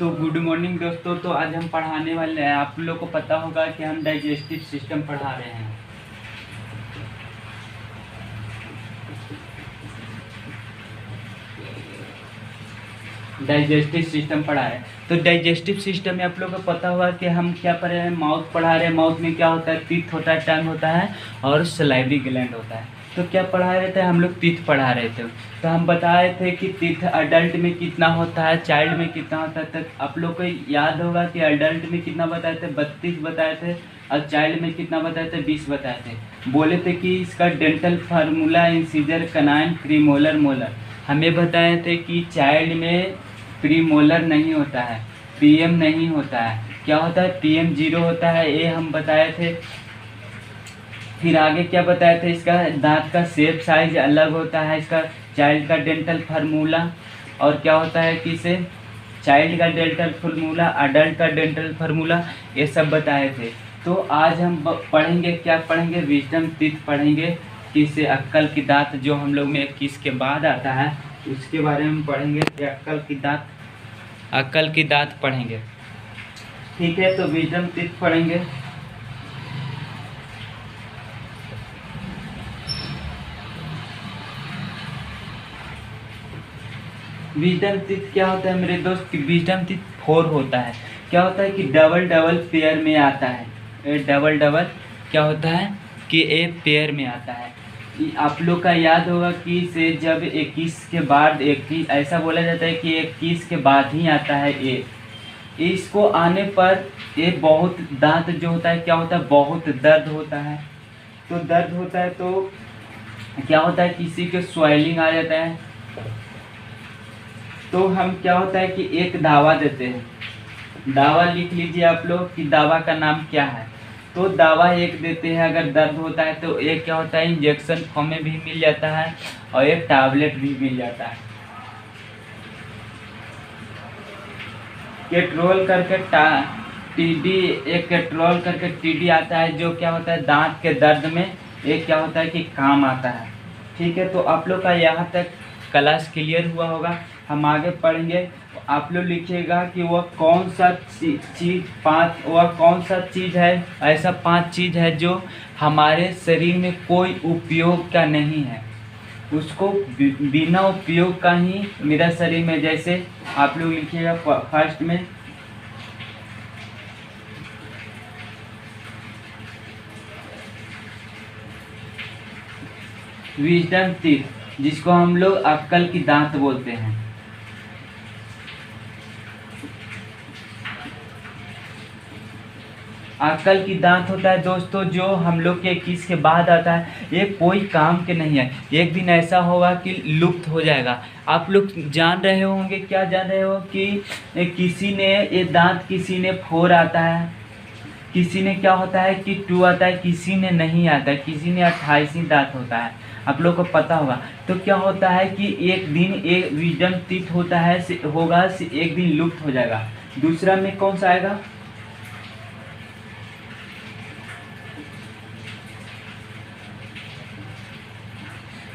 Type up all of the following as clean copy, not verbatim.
तो good morning दोस्तों। तो आज हम पढ़ाने वाले हैं, आप लोग को पता होगा कि हम डाइजेस्टिव सिस्टम पढ़ा रहे हैं। डाइजेस्टिव सिस्टम पढ़ा है। तो डाइजेस्टिव सिस्टम में आप लोग को पता होगा कि हम क्या पढ़ रहे हैं, माउथ पढ़ा रहे हैं। माउथ में क्या होता है, टीथ होता है, टंग होता है और सलाइवरी ग्लैंड होता है। तो क्या पढ़ा रहे थे हम लोग, टीथ पढ़ा रहे थे। तो हम बता रहे थे कि टीथ अडल्ट में कितना होता है, चाइल्ड में कितना होता है। तो आप लोग को याद होगा कि अडल्ट में कितना बताए थे, 32 बताए थे, और चाइल्ड में कितना बताए थे, 20 बताए थे। बोले थे कि इसका dental formula incisor canine premolar molar. हमें बताए थे कि चाइल्ड में प्रीमोलर नहीं होता है, पीएम नहीं होता है, क्या होता है, पीएम 0 होता है, ये हम बताए थे। फिर आगे क्या बताए थे, इसका दांत का शेप साइज अलग होता है, इसका चाइल्ड का डेंटल फार्मूला, और क्या होता है कि इसे चाइल्ड का डेंटल फार्मूला, अडल्ट का डेंटल फार्मूला, ये सब बताए थे। तो आज हम पढ़ेंगे, क्या पढ़ेंगे, विजडम टीथ पढ़ेंगे, कि इसे अक्कल की दांत जो हम लोग में 21 के बाद आता है उसके बारे में पढ़ेंगे कि अक्कल की दांत पढ़ेंगे। ठीक है, तो विजडम टीथ पढ़ेंगे। विजडम टीथ क्या होता है मेरे दोस्त, विजडम टीथ 4 होता है। क्या होता है कि डबल डबल पेयर में आता है, डबल डबल क्या होता है कि एक पेयर में आता है। आप लोग का याद होगा कि से जब 21 के बाद 21 ऐसा बोला जाता है कि 21 के बाद ही आता है ये। इसको आने पर ये बहुत दांत जो होता है क्या होता है, बहुत दर्द होता है। तो दर्द होता है तो क्या होता है, किसी के स्वेलिंग आ जाता है। तो हम क्या होता है कि एक दावा देते हैं, दावा लिख लीजिए आप लोग कि दावा का नाम क्या है। तो दावा एक देते हैं अगर दर्द होता है, तो एक क्या होता है, इंजेक्शन फॉर्म में भी मिल जाता है और एक टैबलेट भी मिल जाता है। केट्रोल करके टीडी, एक केट्रोल करके टीडी आता है जो क्या होता है दांत के दर्द में, एक क्या होता है कि काम आता है। ठीक है, तो आप लोग का यहाँ तक क्लास क्लियर हुआ होगा। हम आगे पढ़ेंगे। आप लोग लिखिएगा कि वह कौन सा चीज़ है, ऐसा 5 चीज़ है जो हमारे शरीर में कोई उपयोग का नहीं है, उसको बिना उपयोग का ही मेरा शरीर में। जैसे आप लोग लिखिएगा फर्स्ट में विजडम टीथ, जिसको हम लोग अक्कल की दांत बोलते हैं। अक्कल की दांत होता है दोस्तों जो हम लोग के 21 के बाद आता है। ये कोई काम के नहीं है, एक दिन ऐसा होगा कि लुप्त हो जाएगा। आप लोग जान रहे होंगे, क्या जान रहे हो कि किसी ने ये दांत किसी ने 4 आता है, किसी ने क्या होता है कि 2 आता है, किसी ने नहीं आता है, किसी ने 28 दांत होता है। आप लोग को पता होगा। तो क्या होता है कि एक दिन एक विजडम टीथ होता है होगा, एक दिन लुप्त हो जाएगा। दूसरा में कौन सा आएगा,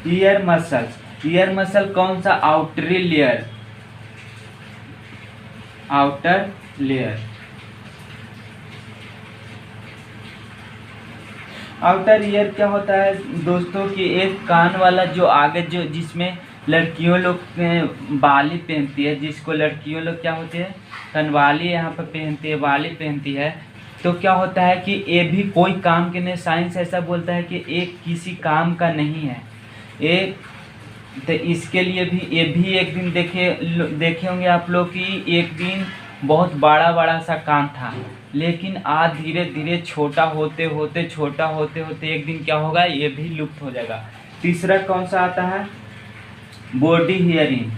ईयर मसल्स। ईयर मसल कौन सा, outer layer, outer layer. Outer ear क्या होता है दोस्तों कि एक कान वाला जो आगे जो जिसमें लड़कियों लोग बाली पहनती है, जिसको लड़कियों लोग क्या होती है कनवाली यहाँ पर पहनती है, बाली पहनती है। तो क्या होता है कि ये भी कोई काम के नहीं, साइंस ऐसा बोलता है कि एक किसी काम का नहीं है ये। तो इसके लिए भी ये भी एक दिन देखे होंगे आप लोग कि एक दिन बहुत बड़ा बड़ा सा कान था, लेकिन आज धीरे धीरे छोटा होते होते एक दिन क्या होगा, ये भी लुप्त हो जाएगा। तीसरा कौन सा आता है, बॉडी हियरिंग।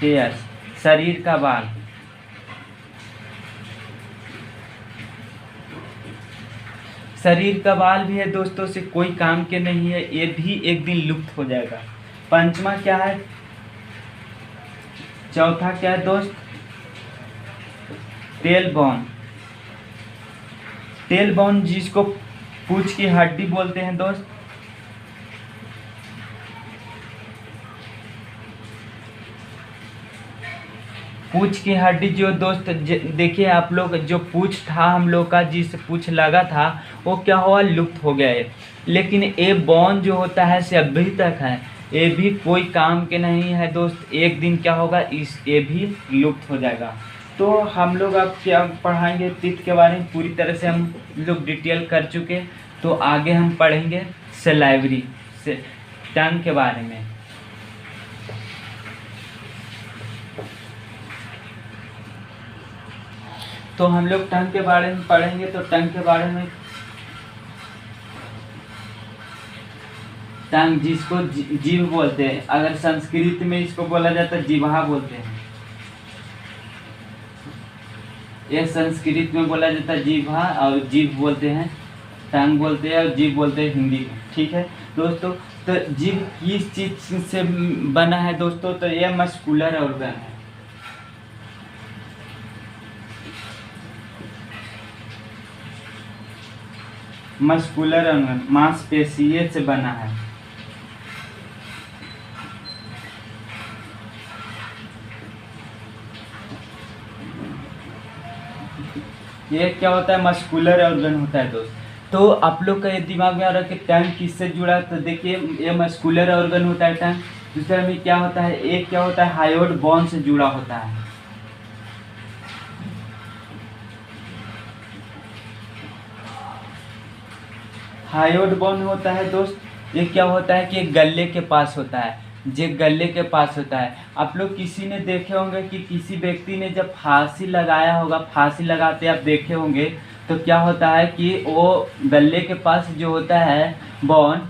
हेयर्स, शरीर का बाल। शरीर का बाल भी है दोस्तों, से कोई काम के नहीं है, ये भी एक दिन लुप्त हो जाएगा। पंचमा क्या है, चौथा क्या है दोस्त, टेल बोन। टेल बोन जिसको पूंछ की हड्डी बोलते हैं दोस्त। पूंछ की हड्डी जो दोस्त देखिए आप लोग, जो पूंछ था हम लोग का, जिस पूंछ लगा था वो क्या हुआ, लुप्त हो गया है। लेकिन ये बोन जो होता है से अभी तक है, ये भी कोई काम के नहीं है दोस्त। एक दिन क्या होगा, इस ये भी लुप्त हो जाएगा। तो हम लोग अब क्या पढ़ाएंगे, तीत के बारे में पूरी तरह से हम लोग डिटेल कर चुके। तो आगे हम पढ़ेंगे सलाइवरी से, टंग के बारे में। तो हम लोग टंग के बारे में पढ़ेंगे। तो टंग के बारे में, टंग जिसको जीभ बोलते हैं, अगर संस्कृत में इसको बोला जाता है जिह्वा बोलते हैं। यह संस्कृत में बोला जाता है जिह्वा, और जीभ बोलते हैं, टंग बोलते हैं, और जीभ बोलते हैं हिंदी में। ठीक है दोस्तों। तो जीभ किस चीज से बना है दोस्तों, तो यह मस्कुलर ऑर्गन है। मस्कुलर ऑर्गन मांसपेशियों से बना है। ये क्या होता है, मस्कुलर ऑर्गन होता है दोस्त। तो आप लोग का ये दिमाग में आ रहा है कि टंग किससे जुड़ा है, तो देखिए ये मस्कुलर ऑर्गन होता है टंग। दूसरा में क्या होता है, एक क्या होता है, हायोइड बोन से जुड़ा होता है। हायोइड बोन होता है दोस्त। ये क्या होता है कि गले के पास होता है, जे गले के पास होता है। आप लोग किसी ने देखे होंगे कि किसी व्यक्ति ने जब फांसी लगाया होगा, फांसी लगाते आप देखे होंगे, तो क्या होता है कि वो गले के पास जो होता है बोन,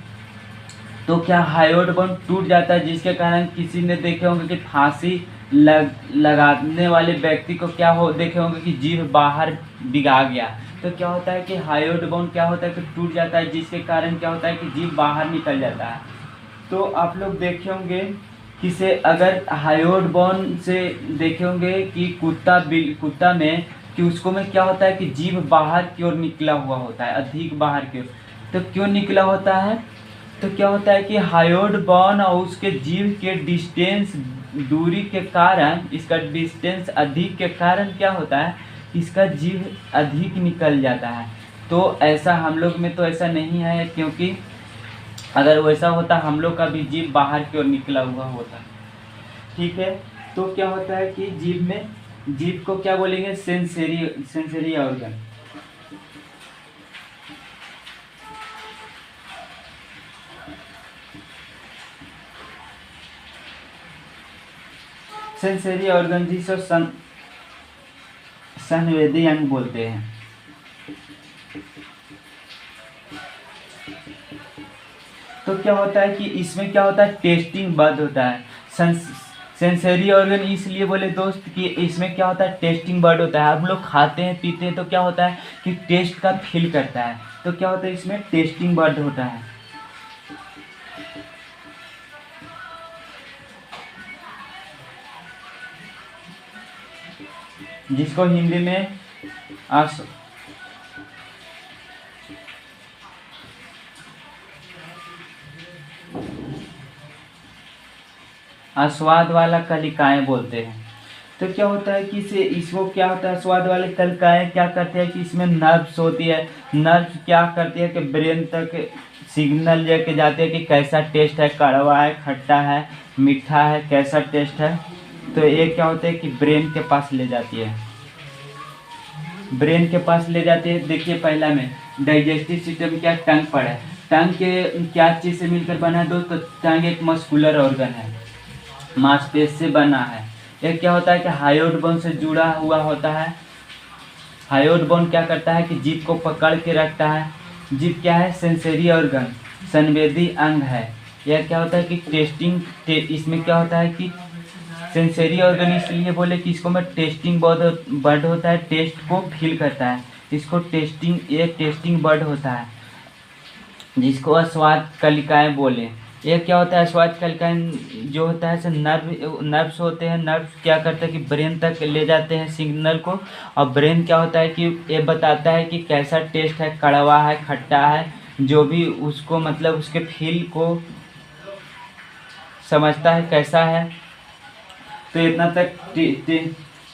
तो क्या हायोइड बोन टूट जाता है, जिसके कारण किसी ने देखे होंगे कि फांसी लगाने वाले व्यक्ति को क्या हो देखे होंगे कि जीभ बाहर बिगा गया। तो क्या होता है कि हायोइड बोन क्या होता है कि टूट जाता है, जिसके कारण क्या होता है कि जीभ बाहर निकल जाता है। तो आप लोग देखे होंगे किसे, अगर हायोइड बोन से देखे होंगे कि कुत्ता में कि उसको में क्या होता है कि जीभ बाहर की ओर निकला हुआ होता है, अधिक बाहर की ओर। तो क्यों निकला होता है, तो क्या होता है कि हायोइड बोन और उसके जीभ के डिस्टेंस, दूरी के कारण, इसका डिस्टेंस अधिक के कारण क्या होता है, इसका जीभ अधिक निकल जाता है। तो ऐसा हम लोग में तो ऐसा नहीं है, क्योंकि अगर वैसा होता हम लोग का भी जीभ बाहर की ओर निकला हुआ होता। ठीक है। तो क्या होता है कि जीभ में, जीभ को क्या बोलेंगे, सेंसरी ऑर्गन। सेंसरी ऑर्गन जिसको संवेदी अंग बोलते हैं। तो क्या होता है कि इसमें क्या होता है, टेस्टिंग बर्ड होता है। सेंसरी ऑर्गन इसलिए बोले दोस्त कि इसमें क्या होता है, टेस्टिंग बर्ड होता है। हम लोग खाते हैं पीते हैं तो क्या होता है कि टेस्ट का फील करता है। तो क्या होता है, इसमें टेस्टिंग बर्ड होता है। जिसको हिंदी में आस्वाद वाला कलिकाएं बोलते हैं। तो क्या होता है कि इसको क्या होता है, स्वाद वाले कलिकाएं क्या करते हैं कि इसमें नर्व्स होती है। नर्व्स क्या करती है कि ब्रेन तक सिग्नल लेके जाते हैं कि कैसा टेस्ट है, कड़वा है, खट्टा है, मीठा है, कैसा टेस्ट है। तो ये क्या होता है कि ब्रेन के पास ले जाती है, ब्रेन के पास ले जाती है। देखिए पहला में डाइजेस्टिव सिस्टम क्या, टंग पड़ा है। टंग के क्या चीज़ से मिलकर बना है दोस्तों, टंग एक मस्कुलर ऑर्गन है, मांसपेशी से बना है। ये क्या होता है कि हायोइड बोन से जुड़ा हुआ होता है। हायोइड बोन क्या करता है कि जीभ को पकड़ के रखता है। जीभ क्या है, सेंसरी ऑर्गन, संवेदी अंग है। यह क्या होता है कि इसमें क्या होता है कि सेंसरी ऑर्गन इसलिए बोले कि इसको में टेस्टिंग बर्ड होता है, टेस्ट को फील करता है। इसको ये टेस्टिंग बर्ड होता है, जिसको आस्वाद कलिकाएं बोले। ये क्या होता है, आस्वाद कलिकाएं जो होता है नर्व्स होते हैं। नर्व्स क्या करते हैं कि ब्रेन तक ले जाते हैं सिग्नल को, और ब्रेन क्या होता है कि ये बताता है कि कैसा टेस्ट है, कड़वा है, खट्टा है, जो भी उसको मतलब उसके फील को समझता है कैसा है। तो इतना तक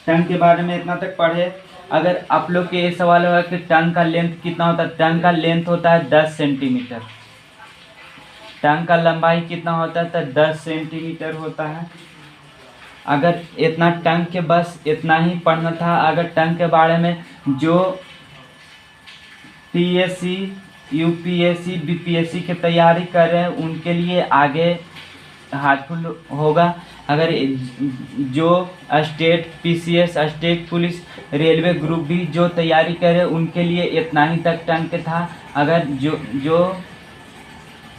टंग के बारे में इतना तक पढ़े। अगर आप लोग के ये सवाल होगा कि टंग का लेंथ कितना होता है, टंग का लेंथ होता है 10 सेंटीमीटर। टंग का लंबाई कितना होता है, तो 10 सेंटीमीटर होता है। अगर इतना टंग के बस इतना ही पढ़ना था। अगर टंग के बारे में जो पीएससी, यूपीएससी, बीपीएससी की तैयारी कर रहे हैं उनके लिए आगे हेल्पफुल होगा। अगर जो state PCS, state police, railway group भी जो तैयारी करे उनके लिए इतना ही तक टंग के था। अगर जो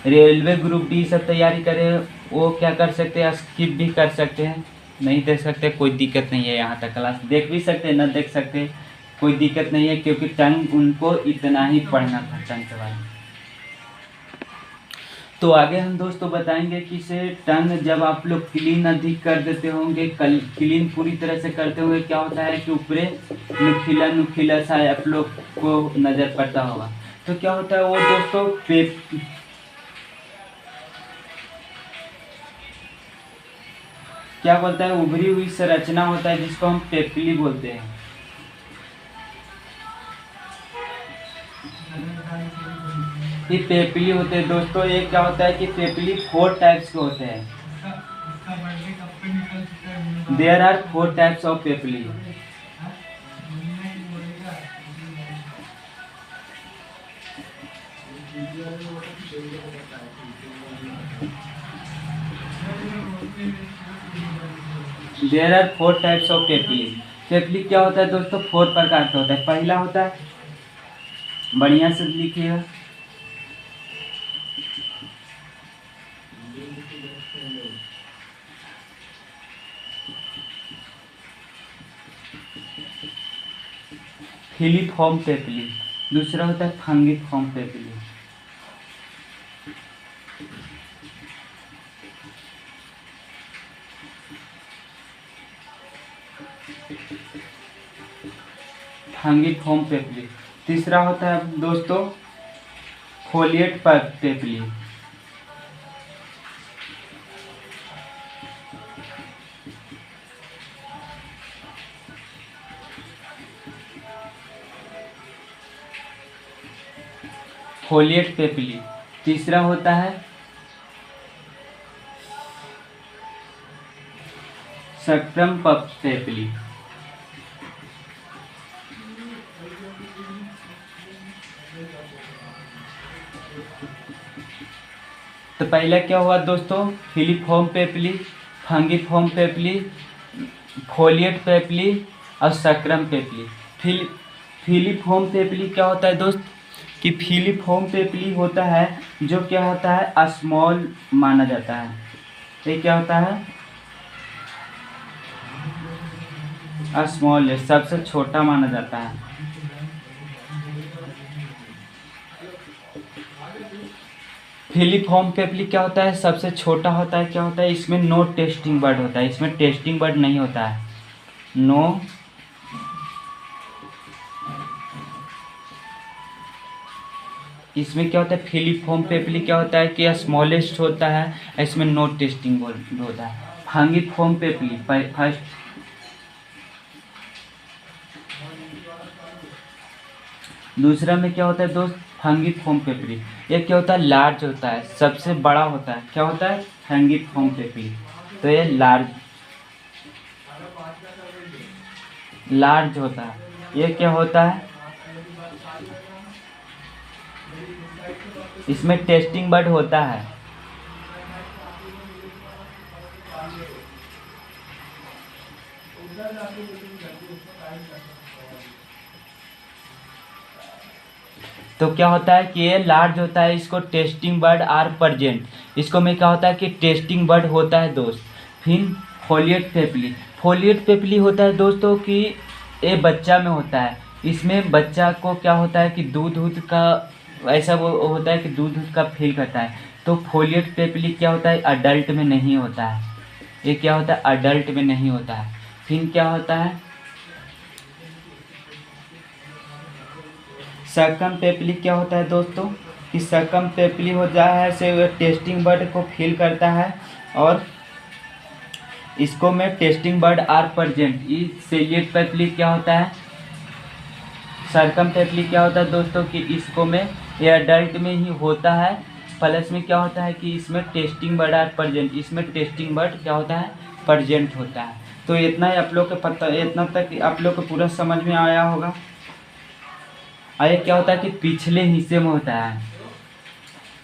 रेलवे ग्रुप डी सब तैयारी करे वो क्या कर सकते हैं, स्किप भी कर सकते हैं, नहीं देख सकते, कोई दिक्कत नहीं है। यहाँ तक क्लास देख भी सकते हैं, न देख सकते, कोई दिक्कत नहीं है, क्योंकि टंग उनको इतना ही पढ़ना था टंग के बारे में। तो आगे हम दोस्तों बताएंगे कि से टंग जब आप लोग क्लीन अधिक कर देते होंगे, क्लीन पूरी तरह से करते होंगे, क्या होता है कि ऊपरे नुकीला नुकीला सा आप लोग को नज़र पड़ता होगा। तो क्या होता है वो दोस्तों, क्या बोलता है, उभरी हुई संरचना होता है जिसको हम पेपली बोलते हैं। ये पेपली होते हैं दोस्तों। ये क्या होता है कि पेपली 4 टाइप्स के होते हैं। There are 4 types of papillae. There are 4 types of papillae. Papillae क्या होता है दोस्तों, 4 प्रकार का होता है। पहला होता है, बढ़िया से लिखिएगा, फिलीफॉर्म पेपली। दूसरा होता है फंगिफॉर्म पेपली। फंगिफॉर्म पेपली। तीसरा होता है दोस्तों फोलिएट पेपली। फोलिएट पेपली। तीसरा होता है सक्ट्रम पेपली। तो पहला क्या हुआ दोस्तों, फिलीफॉर्म पेपली, फंगिफॉर्म पेपली, फोलिएट पेपली और सक्ट्रम पेपली। फिलीफॉर्म पेपली क्या होता है दोस्त, कि फिलीफॉर्म पेपली होता है जो क्या होता है स्मॉल माना जाता है। ये क्या होता है, स्मॉल, सबसे छोटा माना जाता है। फिलीफॉर्म पेपली क्या होता है, सबसे छोटा होता है। क्या होता है, इसमें नो टेस्टिंग बर्ड होता है, इसमें टेस्टिंग बर्ड नहीं होता है, नो इसमें क्या होता है, फिलीफॉर्म पेपली क्या होता है कि स्मॉलेस्ट होता है, इसमें नो टेस्टिंग बर्ड होता है। फंगिफॉर्म पेपली फर्स्ट, दूसरा में क्या होता है दोस्त, फंगिफॉर्म पेपली। ये क्या होता है, लार्ज होता है, सबसे बड़ा होता है। क्या होता है, फंगिफॉर्म पेपली। तो ये लार्ज होता है। ये क्या होता है, इसमें टेस्टिंग बर्ड होता है। तो क्या होता है कि ये लार्ज होता है, इसको टेस्टिंग बर्ड आर प्रेजेंट, इसको में क्या होता है कि टेस्टिंग बर्ड होता है दोस्त। फिर फोलिएट पेपली। फोलिएट पेपली होता है दोस्तों कि ये बच्चा में होता है, इसमें बच्चा को क्या होता है कि दूध का ऐसा वो होता है कि दूध का फील करता है। तो फोलिएट पेपली क्या होता है, अडल्ट में नहीं होता है। ये क्या होता है, अडल्ट में नहीं होता है। फिर क्या होता है, सकम पेपली। क्या होता है दोस्तों कि सकम पेपली हो जाए है से टेस्टिंग बर्ड को फील करता है और इसको में टेस्टिंग बर्ड आर प्रेजेंट। इस सेलिएट पेपली क्या होता है, सरकम पेपली क्या होता है दोस्तों कि इसको में ये अडल्ट में ही होता है, प्लस में क्या होता है कि इसमें टेस्टिंग बर्ड आर प्रेजेंट, इसमें टेस्टिंग बर्ड क्या होता है, प्रेजेंट होता है। तो इतना ही आप लोग को पता, इतना तक आप लोग को पूरा समझ में आया होगा। आगे क्या होता है कि पिछले हिस्से में होता है,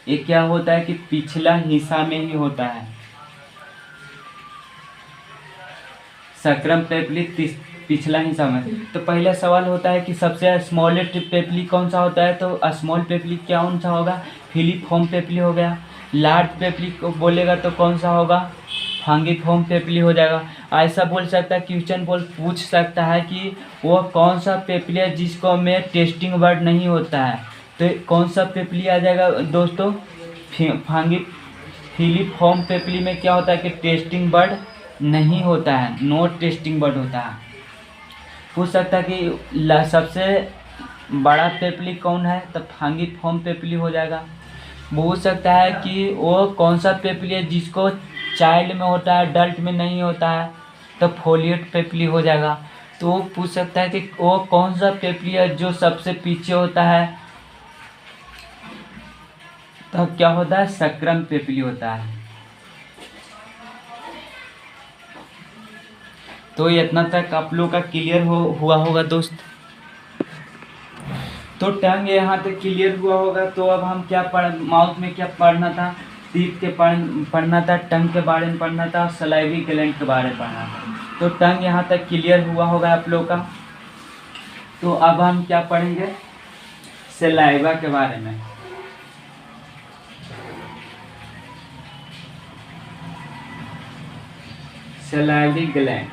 ये क्या होता है कि पिछला हिस्सा में ही होता है। सक्राम पेपली पिछला हिस्सा में। तो पहला सवाल होता है कि सबसे स्मॉलेस्ट पेपली कौन सा होता है, तो स्मॉल पेपली कौन सा होगा, फिलीफॉर्म पेपली हो गया। लार्ज पेपली को बोलेगा तो कौन सा होगा, फांगीफॉर्म पेपली हो जाएगा। ऐसा बोल सकता है, क्वेश्चन पूछ सकता है कि वो कौन सा पेपली है जिसको में टेस्टिंग बर्ड नहीं होता है, तो कौन सा पेपली आ जाएगा दोस्तों, फिलीफॉर्म पेपली में क्या होता है कि टेस्टिंग बर्ड नहीं होता है, नो टेस्टिंग बर्ड होता है। पूछ सकता है कि सबसे बड़ा पेपली कौन है, तो फांगीफॉर्म पेपली हो जाएगा। पूछ सकता है कि वो कौन सा पेपली है जिसको चाइल्ड में होता है, अडल्ट में नहीं होता है, तो फोलिएट पेपली हो जाएगा। तो वो पूछ सकता है कि वो कौन सा पेपली है जो सबसे पीछे होता है, तो क्या होता है, सक्राम पेपली होता है। तो इतना तक आप लोग का क्लियर हुआ होगा दोस्त। तो टंग यहाँ तक क्लियर हुआ होगा। तो अब हम क्या माउथ में क्या पढ़ना था, टीथ के पढ़ना था, टंग के बारे में पढ़ना था, सलाइवी ग्लैंड के बारे में पढ़ना था। तो टंग यहाँ तक क्लियर हुआ होगा आप लोग का। तो अब हम क्या पढ़ेंगे, सलाइवा के बारे में। सलाइवी ग्लैंड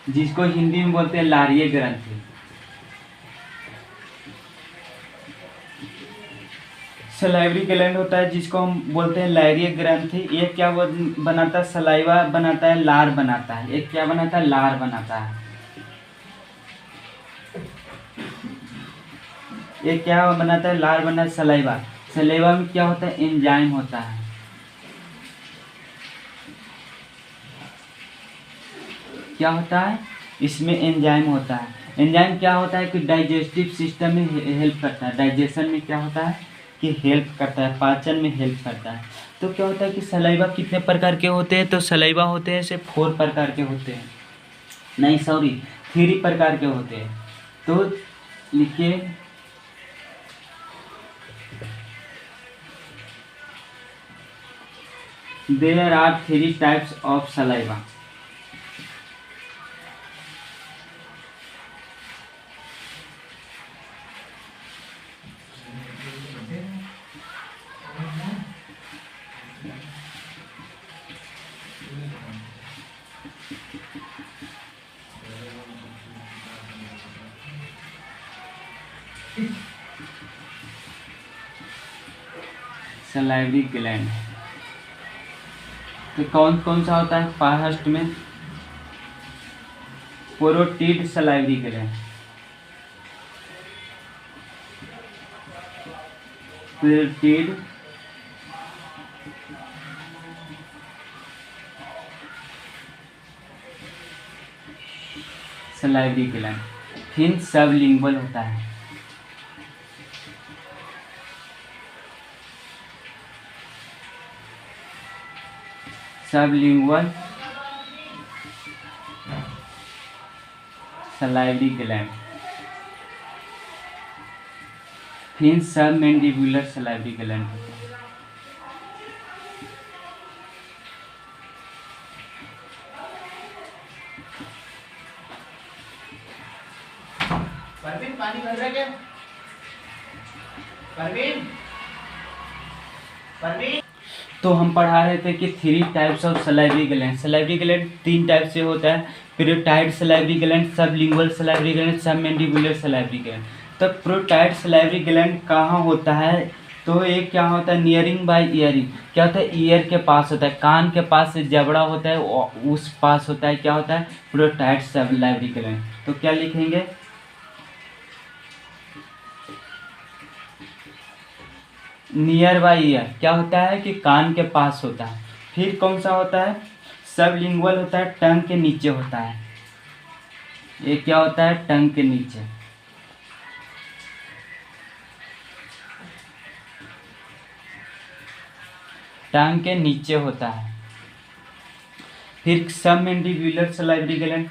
जिसको हिंदी में बोलते हैं लारिये ग्रंथि। सलाइवरी ग्लैंड होता है जिसको हम बोलते हैं लारिये ग्रंथि। ये क्या बनाता है, सलाइवा बनाता है, लार बनाता है। ये क्या बनाता है, लार बनाता है। ये क्या बनाता है, लार बनाता है, सलाइवा। सलाइवा में क्या होता है, एंजाइम होता है। क्या होता है, इसमें एंजाइम होता है। एंजाइम क्या होता है कि डाइजेस्टिव सिस्टम में हेल्प करता है, डाइजेशन में क्या होता है कि हेल्प करता है, पाचन में हेल्प करता है। तो क्या होता है कि सलाइवा कितने प्रकार के होते हैं, तो सलाइवा होते हैं सिर्फ 4 प्रकार के होते हैं, नहीं सॉरी 3 प्रकार के होते हैं। तो लिखिए, there are 3 types of saliva. Salivary gland तो कौन कौन सा होता है, फर्स्ट में parotid salivary gland, parotid salivary gland. फिर सबलिंगुअल होता है, सबलिंगुअल सलाइवरी ग्लैंड। फिर सबमैंडिबुलर सलाइवरी ग्लैंड होता है। परवीन पानी भर रहा है क्या? परवीन परवीन तो हम पढ़ा रहे थे कि 3 types of salivary gland. Salivary gland 3 type से होता है, parotid salivary gland, sublingual salivary gland, submandibular salivary gland. तो पेरियोटाइड सलाइवरी ग्लैंड कहाँ होता है, तो ये क्या होता है, नियरिंग बाय ईयरिंग। क्या होता है, ईयर के पास होता है, कान के पास से जबड़ा होता है उस पास होता है, क्या होता है, पेरियोटाइड सलाइवरी ग्लैंड। तो क्या लिखेंगे, नियर बाई ईयर क्या होता है कि कान के पास होता है, फिर कौन सा होता है, सबलिंगुअल होता है, टंग के नीचे होता है। ये क्या होता है, टंग के नीचे। टंग के नीचे होता है। फिर सबमैंडिबुलर सलाइवरी ग्लैंड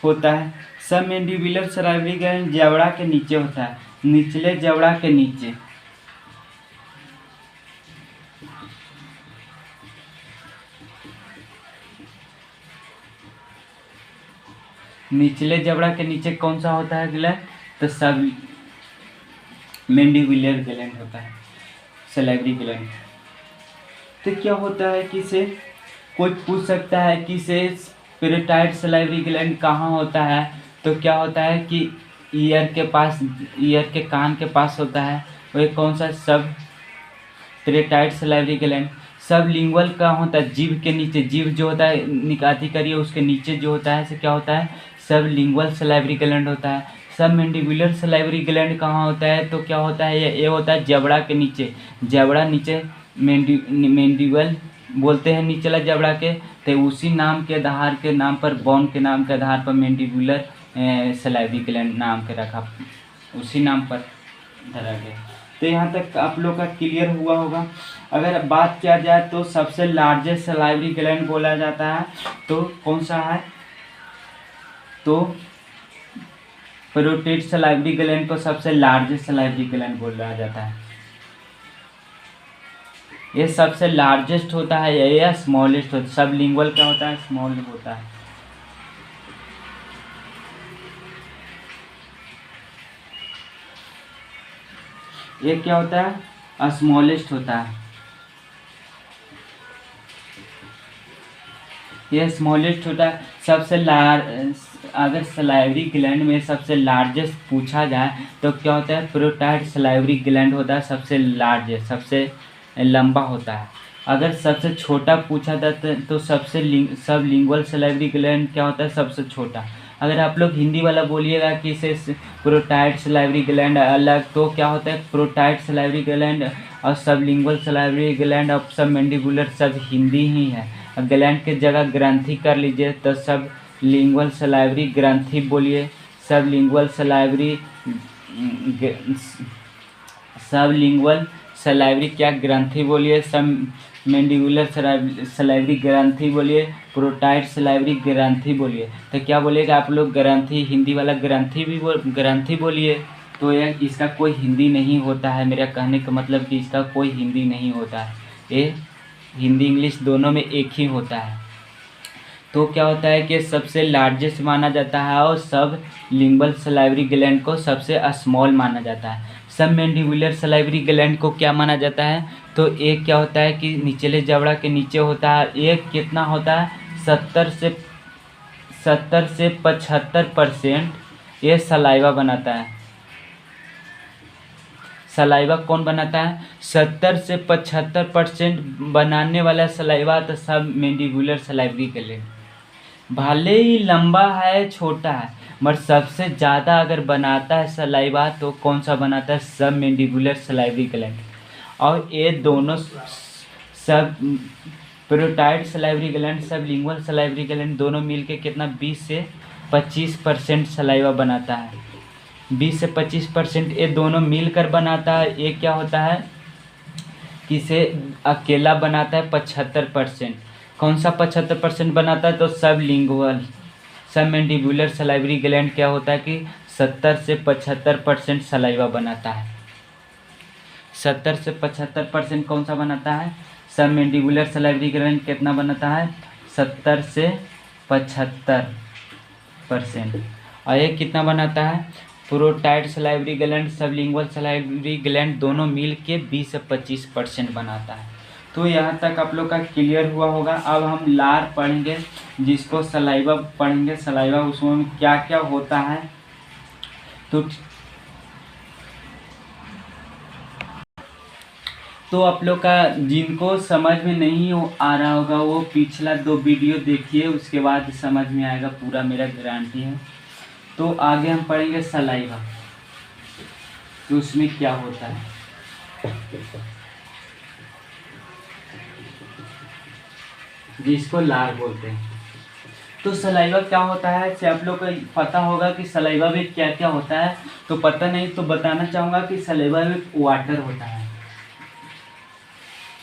होता है। सबमैंडिबुलर सलाइवरी ग्लैंड जबड़ा के नीचे होता है, निचले जबड़ा के नीचे। निचले जबड़ा के नीचे कौन सा होता है ग्लैंड, तो सब मैंडिबुलर ग्लैंड होता है, सलाइवरी ग्लैंड। तो क्या होता है कि इसे कोई पूछ सकता है कि इसे पेरिटाइड सलाइवरी ग्लैंड कहाँ होता है, तो क्या होता है कि ईयर के पास, ईयर के कान के पास होता है। वह कौन सा, सब पेरिटाइड सलाइवरी ग्लैंड। सबलिंगुअल का होता है जीभ के नीचे, जीभ जो होता है निकासी करिए उसके नीचे जो होता है, से क्या होता है, सबलिंगुअल सलाइवरी ग्लैंड होता है। सबमैंडिबुलर सलाइवरी ग्लैंड कहाँ होता है, तो क्या होता है, ये होता है जबड़ा के नीचे। जबड़ा नीचे मैंडिबल बोलते हैं निचला जबड़ा के, तो उसी नाम के आधार के नाम पर, बोन के नाम के आधार पर मैंडिबुलर सलाइवरी ग्लैंड नाम के रखा, उसी नाम पर धरा गया। तो यहाँ तक आप लोग का क्लियर हुआ होगा। अगर बात किया जाए तो सबसे लार्जेस्ट सलाइवरी ग्लैंड बोला जाता है तो कौन सा है, तो पेरोटिड सलाइवरी ग्लैंड को सबसे लार्जेस्ट सलाइवरी ग्लैंड बोला जाता है। ये सबसे लार्जेस्ट होता है या स्मॉलेस्ट होता है। सबलिंगुअल क्या होता है, स्मॉल होता है। ये क्या होता है, स्मॉलेस्ट होता है। ये स्मॉलेस्ट होता है। सबसे अगर सलाइवरी ग्लैंड में सबसे लार्जेस्ट पूछा जाए तो क्या होता है, पेरोटाइड सलाइवरी ग्लैंड होता है सबसे लार्जेस्ट, सबसे लंबा होता है। अगर सबसे छोटा पूछा जाता है तो सबलिंगुअल सलाइवरी ग्लैंड क्या होता है, सबसे छोटा। अगर आप लोग हिंदी वाला बोलिएगा कि इसे पेरोटाइड सलाइवरी ग्लैंड अलग, तो क्या होता है, पेरोटाइड सलाइवरी ग्लैंड और सबलिंगुअल सलाइवरी ग्लैंड और सबमैंडिबुलर सब हिंदी ही है। ग्लैंड के जगह ग्रंथि कर लीजिए तो सबलिंगुअल सलाइवरी ग्रंथि बोलिए, सबलिंगुअल सलाइवरी क्या ग्रंथि बोलिए, सबमैंडिबुलर सलाइवरी ग्रंथि बोलिए, पेरोटाइड सलाइवरी ग्रंथि बोलिए। तो क्या बोलेगा आप लोग, ग्रंथि, हिंदी वाला ग्रंथि भी ग्रंथि बोलिए। तो यह इसका कोई हिंदी नहीं होता है। मेरा कहने का मतलब कि इसका कोई हिंदी नहीं होता है, ये हिंदी इंग्लिश दोनों में एक ही होता है। तो क्या होता है कि सबसे लार्जेस्ट माना जाता है और सब लिंगुअल सलाइवरी ग्लैंड को सबसे स्मॉल माना जाता है। सबमैंडिबुलर सलाइवरी ग्लैंड को क्या माना जाता है, तो एक क्या होता है कि निचले जबड़ा के नीचे होता है। एक कितना होता है, 70 से 75% ये सलाइवा बनाता है। सलाइवा कौन बनाता है, 70 से 75% बनाने वाला सलाइवा तो सबमैंडिबुलर सलाइवरी ग्लैंड। भले ही लंबा है, छोटा है, मगर सबसे ज़्यादा अगर बनाता है सलाइवा तो कौन सा बनाता है, सबमैंडिबुलर सलाइवरी ग्लैंड। और ये दोनों सब parotid salivary gland, sublingual salivary gland दोनों मिलके कितना 20 से 25% सलाइवा बनाता है। 20 से 25% ये दोनों मिलकर बनाता है। ये क्या होता है कि इसे अकेला बनाता है 75%। कौन सा 75% बनाता है, तो सबलिंगुअल सबमैंडिबुलर सलाइवरी ग्लैंड क्या होता है कि 70 से 75% सलाइवा बनाता है। 70 से 75% कौन सा बनाता है, सबमैंडिबुलर सलाइवरी ग्लैंड कितना बनाता है, 70 से 75%। और ये कितना बनाता है, parotid salivary gland, sublingual salivary gland दोनों मिल के 20 से 25% बनाता है। तो यहाँ तक आप लोग का क्लियर हुआ होगा। अब हम लार पढ़ेंगे, जिसको सलाइवा पढ़ेंगे। सलाइवा उसमें क्या क्या होता है, तो आप लोग का जिनको समझ में नहीं आ रहा होगा वो पिछला 2 वीडियो देखिए, उसके बाद समझ में आएगा पूरा, मेरा गारंटी है। तो आगे हम पढ़ेंगे सलाइवा, तो उसमें क्या होता है। जिसको लार बोलते हैं। तो सलाइवा क्या होता है, से आप लोग को पता होगा कि सलाइवा में क्या क्या होता है, तो पता नहीं तो बताना चाहूँगा कि सलाइवा में वाटर होता है।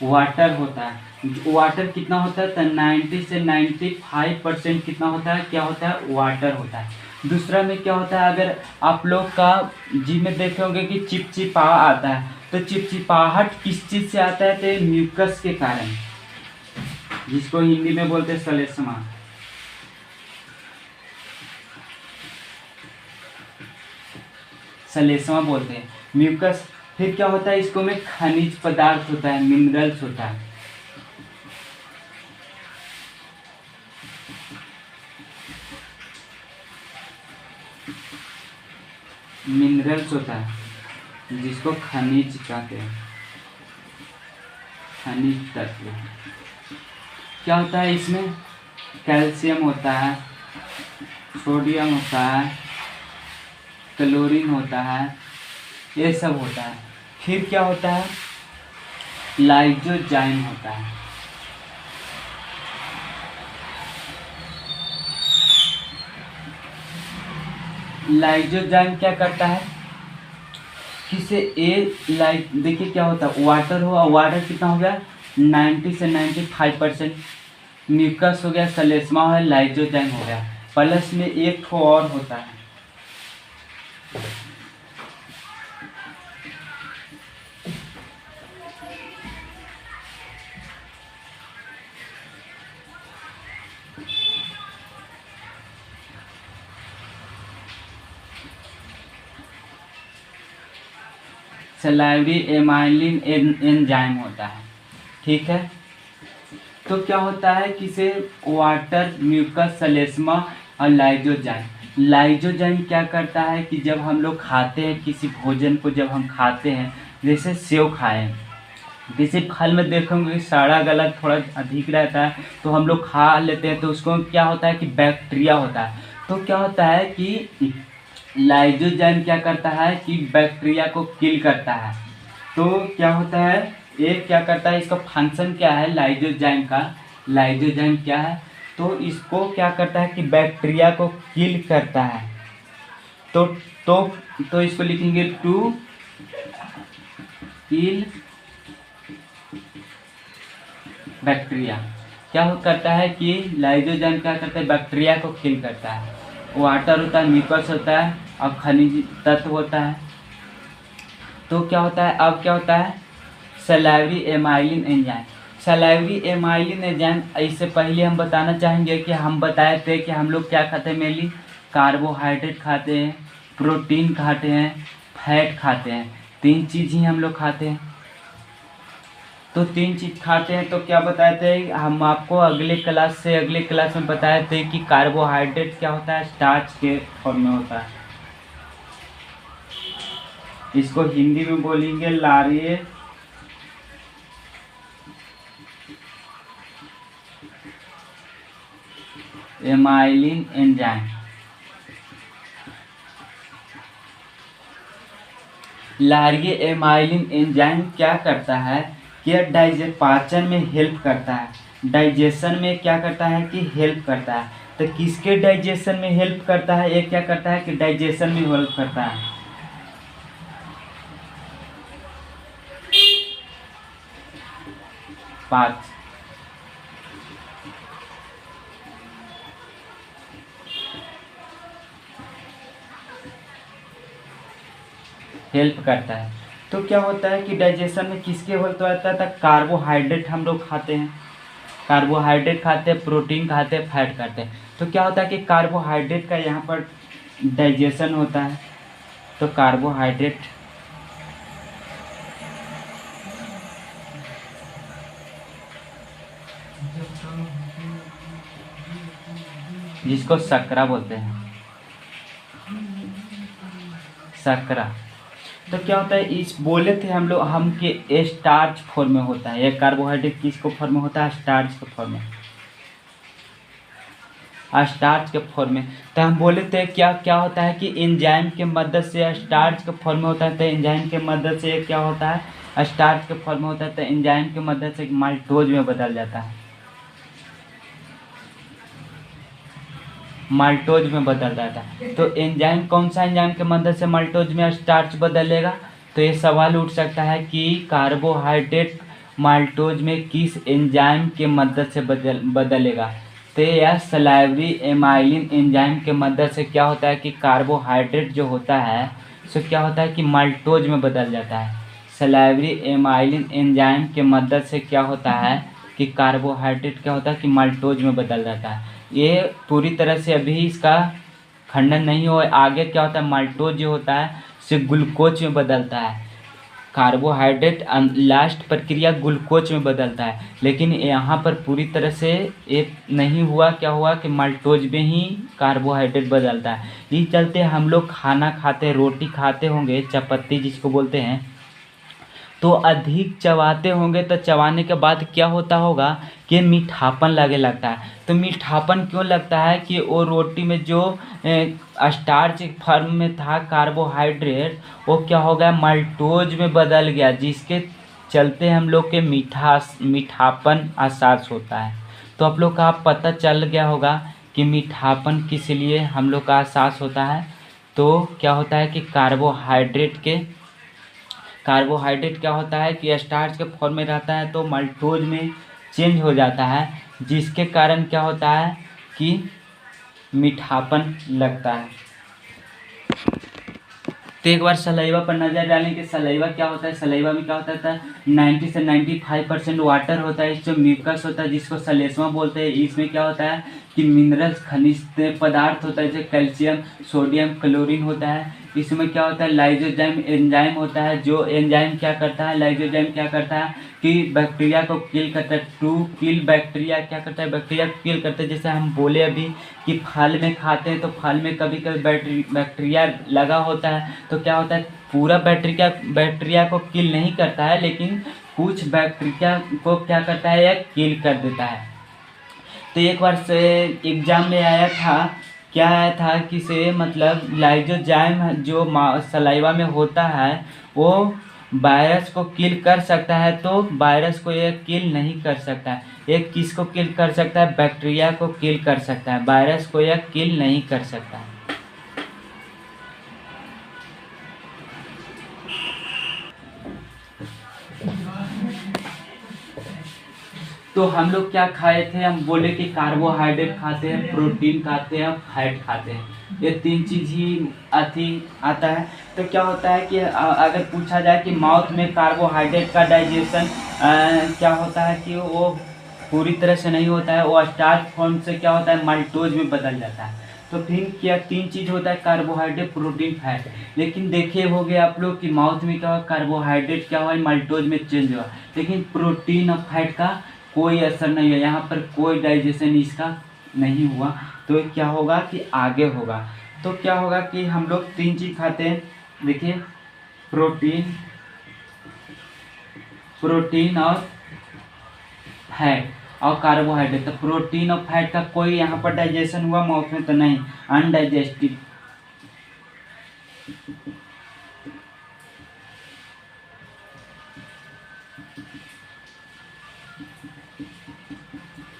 वाटर होता है। वाटर कितना होता है, तो 90 से 95% कितना होता है, क्या होता है, वाटर होता है। दूसरा में क्या होता है, अगर आप लोग का जी में देखे होंगे कि चिपचिपा आता है, तो चिपचिपाहट किस चीज़ से आता है, तो म्यूकस के कारण, जिसको हिंदी में बोलते हैं सलेस्मा। सलेस्मा बोलते हैं, म्यूकस। फिर क्या होता है, इसको में खनिज पदार्थ होता है, मिनरल्स होता है। मिनरल्स होता है, जिसको खनिज कहते हैं, खनिज तत्व। क्या होता है इसमें, कैल्शियम होता है, सोडियम होता है, क्लोरीन होता है, ये सब होता है। फिर क्या होता है, लाइजोजाइम होता है। लाइजोजाइम क्या करता है, किसे देखिए क्या होता है, वाटर हुआ, वाटर कितना हो गया, 90 से 95%, म्यूकस हो गया, सलेस्मा हो गया, लाइजोजाइम हो गया, प्लस में एक ठो और होता है, सलाइवरी एमाइलिन एंजाइम होता है। ठीक है, तो क्या होता है, किसे वाटर, म्यूकस, सलेस्मा और लाइजोजाइम। लाइजोजाइम क्या करता है कि जब हम लोग खाते हैं किसी भोजन को, जब हम खाते हैं, जैसे सेव खाएं, किसी फल में देखोगे सड़ा गला थोड़ा अधिक रहता है, तो हम लोग खा लेते हैं, तो उसको क्या होता है कि बैक्टीरिया होता है। तो क्या होता है कि लाइजोजाइम क्या करता है कि बैक्टीरिया को किल करता है। तो क्या होता है, एक क्या करता है, इसका फंक्शन क्या है लाइजोजाइम का, लाइजोजाइम क्या है, तो इसको क्या करता है कि बैक्टीरिया को किल करता है। तो तो तो इसको लिखेंगे टू किल बैक्टीरिया। क्या करता है कि लाइजोजाइम क्या करता है, बैक्टीरिया को किल करता है। वाटर होता है, म्यूकस होता है और खनिज तत्व होता है। तो क्या होता है, अब क्या होता है, salivary amyrin enzyme. Salivary amyrin enzyme, इससे पहले हम बताना चाहेंगे कि हम बताए थे कि हम लोग क्या खाते हैं, मेनली कार्बोहाइड्रेट खाते हैं, प्रोटीन खाते हैं, फैट खाते हैं, 3 चीज़ ही हम लोग खाते हैं। तो 3 चीज़ खाते हैं, तो क्या बताए थे हम आपको अगले क्लास में बताए थे कि कार्बोहाइड्रेट क्या होता है, स्टार्च के फॉर्म में होता है। इसको हिंदी में बोलेंगे लारिए एमाइलिन एंजाइम। लारिए एमाइलिन एंजाइम क्या करता है कि पाचन में हेल्प करता है, डाइजेशन में क्या करता है कि हेल्प करता है। तो किसके डाइजेशन में हेल्प करता है, एक क्या करता है कि डाइजेशन में हेल्प करता है, पाच हेल्प करता है। तो क्या होता है कि डाइजेशन में किसके हेल्प होता है, कार्बोहाइड्रेट हम लोग खाते हैं, कार्बोहाइड्रेट खाते हैं, प्रोटीन खाते हैं, फैट खाते हैं। तो क्या होता है कि कार्बोहाइड्रेट का यहाँ पर डाइजेशन होता है, तो कार्बोहाइड्रेट जिसको शर्करा बोलते हैं, शर्करा। तो क्या होता है, इस बोले थे हम लोग हम के स्टार्च फॉर्म में होता है, ये कार्बोहाइड्रेट किसको फॉर्म में होता है, स्टार्च के फॉर्म में, स्टार्च के फॉर्म में। तो हम बोले थे क्या क्या होता है कि एंजाइम के मदद से स्टार्च के फॉर्म में होता है, तो एंजाइम के मदद से क्या होता है, स्टार्च के फॉर्म में होता है, तो एंजाइम की मदद से माल्टोज में बदल जाता है। माल्टोज में बदल जाता है। तो एंजाइम कौन सा एंजाइम के मदद से माल्टोज में स्टार्च बदलेगा? तो ये सवाल उठ सकता है कि कार्बोहाइड्रेट माल्टोज में किस एंजाइम के मदद से बदलेगा? तो यह सलाइवरी एमाइलिन एंजाइम के मदद से क्या होता है कि कार्बोहाइड्रेट जो होता है सो क्या होता है कि माल्टोज में बदल जाता है। सलाइवरी एमाइलिन एंजाइम के मदद से क्या होता है कि कार्बोहाइड्रेट क्या होता है कि माल्टोज में बदल जाता है। ये पूरी तरह से अभी इसका खंडन नहीं हो। आगे क्या होता है, माल्टोज जो होता है से ग्लूकोज में बदलता है। कार्बोहाइड्रेट लास्ट प्रक्रिया ग्लूकोज में बदलता है, लेकिन यहाँ पर पूरी तरह से ये नहीं हुआ। क्या हुआ कि माल्टोज में ही कार्बोहाइड्रेट बदलता है। इस चलते हम लोग खाना खाते, रोटी खाते होंगे, चपाती जिसको बोलते हैं, तो अधिक चबाते होंगे तो चबाने के बाद क्या होता होगा कि मीठापन लगे लगता है। तो मीठापन क्यों लगता है कि वो रोटी में जो स्टार्च फॉर्म में था कार्बोहाइड्रेट, वो क्या हो गया माल्टोज में बदल गया, जिसके चलते हम लोग के मीठापन एहसास होता है। तो आप लोग का पता चल गया होगा कि मीठापन किस लिए हम लोग का एहसास होता है। तो क्या होता है कि कार्बोहाइड्रेट क्या होता है कि स्टार्च के फॉर्म में रहता है तो माल्टोज में चेंज हो जाता है, जिसके कारण क्या होता है कि मीठापन लगता है। तो एक बार सलाइवा पर नज़र डालें कि सलाइवा क्या होता है। सलाइवा में क्या होता है 90 से 95% वाटर होता है। इसमें म्यूकस होता है जिसको सलेस्मा बोलते हैं। इसमें क्या होता है कि मिनरल्स खनिज पदार्थ होता है जैसे कैल्शियम, सोडियम, क्लोरीन होता है। इसमें क्या होता है लाइसोजाइम एंजाइम होता है। जो एंजाइम क्या करता है, लाइसोजाइम क्या करता है कि बैक्टीरिया को किल करता है। टू किल बैक्टीरिया क्या करता है, बैक्टीरिया को किल करता है। जैसे हम बोले अभी कि फल में खाते हैं तो फल में कभी कभी बैक्टीरिया लगा होता है, तो क्या होता है पूरा बैक्टीरिया को किल नहीं करता है, लेकिन कुछ बैक्टीरिया को क्या करता है यह किल कर देता है। तो एक बार से एग्जाम में आया था, क्या आया था कि से मतलब लाइसोजाइम जो सलाइवा में होता है वो वायरस को किल कर सकता है, तो वायरस को यह किल नहीं कर सकता है। ये किसको किल कर सकता है, बैक्टीरिया को किल कर सकता है, वायरस को यह किल नहीं कर सकता है। तो हम लोग क्या खाए थे, हम बोले कि कार्बोहाइड्रेट खाते हैं, प्रोटीन खाते हैं, फैट खाते हैं। ये तीन चीज़ ही आता है। तो क्या होता है कि अगर पूछा जाए कि माउथ में कार्बोहाइड्रेट का डाइजेशन क्या होता है कि वो पूरी तरह से नहीं होता है, वो स्टार्च फॉर्म से क्या होता है माल्टोज में बदल जाता है। तो फिर क्या तीन चीज़ होता है कार्बोहाइड्रेट, प्रोटीन, फैट। लेकिन देखे होंगे आप लोग कि माउथ में क्या हुआ, कार्बोहाइड्रेट क्या हुआ माल्टोज में चेंज हुआ, लेकिन प्रोटीन और फैट का कोई असर नहीं है, यहाँ पर कोई डाइजेशन इसका नहीं हुआ। तो क्या होगा कि आगे होगा। तो क्या होगा कि हम लोग तीन चीज़ खाते हैं, देखिए प्रोटीन और फैट और कार्बोहाइड्रेट। तो प्रोटीन और फैट का कोई यहाँ पर डाइजेशन हुआ माउथ में तो नहीं, अनडाइजेस्टिव।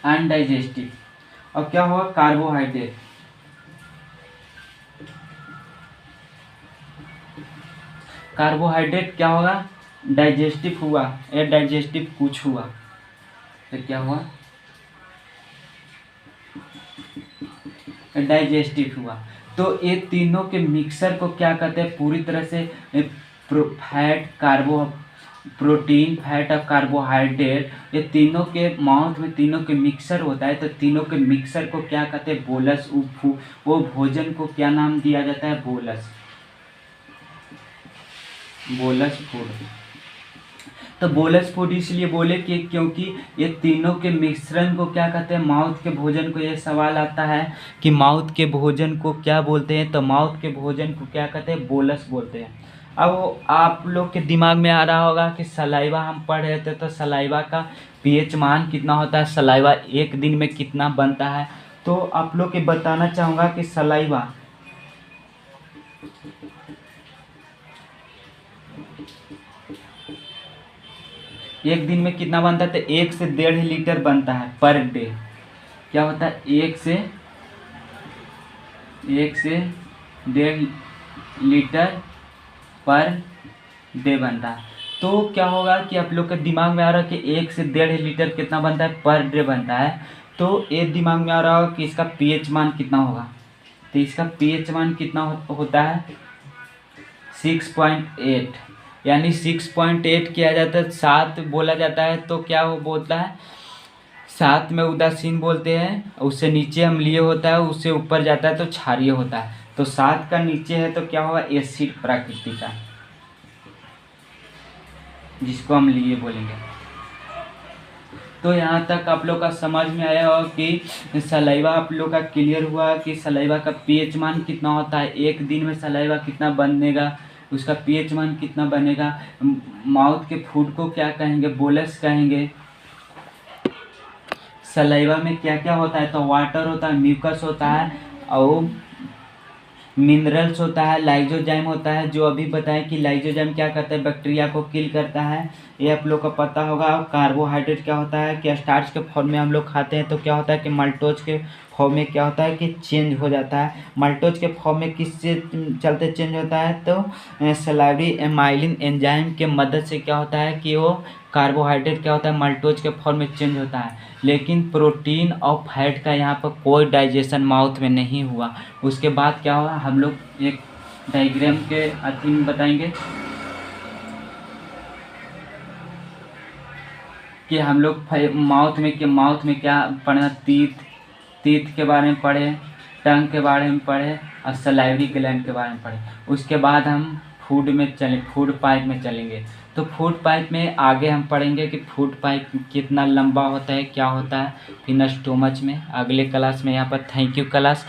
अनडाइजेस्टिव। और क्या हुआ कार्बोहाइड्रेट, कार्बोहाइड्रेट क्या होगा डाइजेस्टिव हुआ या डाइजेस्टिव कुछ हुआ, तो क्या हुआ डाइजेस्टिव हुआ। तो ये तीनों के मिक्सर को क्या कहते हैं पूरी तरह से प्रोटीन, फैट और कार्बोहाइड्रेट, ये तीनों के माउथ में तीनों के मिक्सर होता है। तो तीनों के मिक्सर को क्या कहते हैं बोलस। वो भोजन को क्या नाम दिया जाता है बोलस फूड। तो बोलस फूड इसलिए बोले कि क्योंकि ये तीनों के मिश्रण को क्या कहते हैं माउथ के भोजन को। ये सवाल आता है कि माउथ के भोजन को क्या बोलते हैं, तो माउथ के भोजन को क्या कहते हैं बोलस बोलते हैं। अब आप लोग के दिमाग में आ रहा होगा कि सलाइवा हम पढ़ रहे थे, तो सलाइवा का पीएच मान कितना होता है, सलाइवा एक दिन में कितना बनता है। तो आप लोग के बताना चाहूँगा कि सलाइवा एक दिन में कितना बनता है, तो 1 से 1.5 लीटर बनता है पर डे। क्या होता है 1 से 1 से 1.5 लीटर पर डे बनता है। तो क्या होगा कि आप लोग के दिमाग में आ रहा है कि 1 से 1.5 लीटर कितना बनता है, पर डे बनता है। तो ये दिमाग में आ रहा होगा कि इसका पीएच मान कितना होगा। तो इसका पीएच मान कितना होता है 6.8, यानी 6.8 किया जाता है, 7 बोला जाता है तो क्या वो बोलता है 7 में उदासीन बोलते हैं। उससे नीचे हम लिए होता है, उससे ऊपर जाता है तो क्षारीय होता है। तो 7 का नीचे है तो क्या होगा एसिड प्रकृति का, जिसको हम लिए बोलेंगे। तो यहाँ तक आप लोग का समझ में आया होगा कि सलाइवा आप लोग का क्लियर हुआ कि सलाइवा का पीएच मान कितना होता है, एक दिन में सलाइवा कितना बनेगा, उसका पीएच मान कितना बनेगा। माउथ के फूड को क्या कहेंगे, बोलस कहेंगे। सलाइवा में क्या क्या होता है, तो वाटर होता है, म्यूकस होता है और मिनरल्स होता है, लाइजोजाइम होता है। जो अभी बताएं कि लाइजोजाइम क्या करता है, बैक्टीरिया को किल करता है, ये आप लोग को पता होगा। कार्बोहाइड्रेट क्या होता है कि स्टार्च के फॉर्म में हम लोग खाते हैं तो क्या होता है कि माल्टोज के फॉर्म में क्या होता है कि चेंज हो जाता है। माल्टोज के फॉर्म में किससे चलते चेंज होता है, तो सलाइवरी एमाइलिन एंजाइम के मदद से क्या होता है कि वो कार्बोहाइड्रेट क्या होता है माल्टोज के फॉर्म में चेंज होता है। लेकिन प्रोटीन और फैट का यहाँ पर कोई डाइजेशन माउथ में नहीं हुआ। उसके बाद क्या हुआ, हम लोग एक डायग्राम के अथी में बताएंगे कि हम लोग माउथ में क्या पढ़ा, तीत के बारे में पढ़े, टंग के बारे में पढ़े और सलाइवरी ग्लैंड के बारे में पढ़े। उसके बाद हम फूड पाइप में चलेंगे। तो फूड पाइप में आगे हम पढ़ेंगे कि फूड पाइप कितना लंबा होता है, क्या होता है, फिर स्टोमच में अगले क्लास में। यहाँ पर थैंक यू क्लास।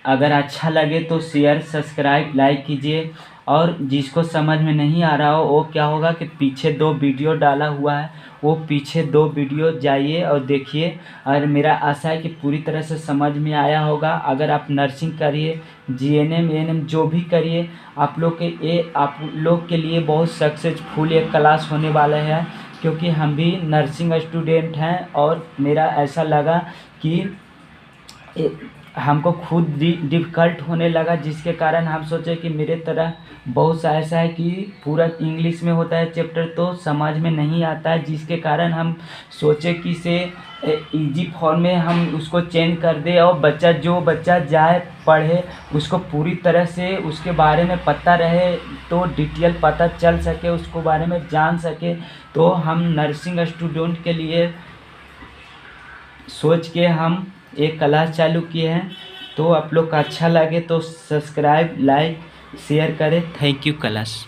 अगर अच्छा लगे तो शेयर, सब्सक्राइब, लाइक कीजिए। और जिसको समझ में नहीं आ रहा हो वो क्या होगा कि पीछे 2 वीडियो डाला हुआ है, वो पीछे 2 वीडियो जाइए और देखिए। और मेरा आशा है कि पूरी तरह से समझ में आया होगा। अगर आप नर्सिंग करिए, जीएनएम एएनएम जो भी करिए, आप लोग के लिए बहुत सक्सेसफुल एक क्लास होने वाला है। क्योंकि हम भी नर्सिंग स्टूडेंट हैं और मेरा ऐसा लगा कि हमको खुद डिफ़िकल्ट होने लगा, जिसके कारण हम सोचे कि मेरे तरह बहुत सा ऐसा है कि पूरा इंग्लिश में होता है चैप्टर तो समझ में नहीं आता है, जिसके कारण हम सोचे कि इसे इजी फॉर्म में हम उसको चेंज कर दे और जो बच्चा जाए पढ़े उसको पूरी तरह से उसके बारे में पता रहे, तो डिटेल पता चल सके, उसको बारे में जान सके। तो हम नर्सिंग स्टूडेंट के लिए सोच के हम एक क्लास चालू किए हैं। तो आप लोग का अच्छा लगे तो सब्सक्राइब, लाइक, शेयर करें। Thank you class.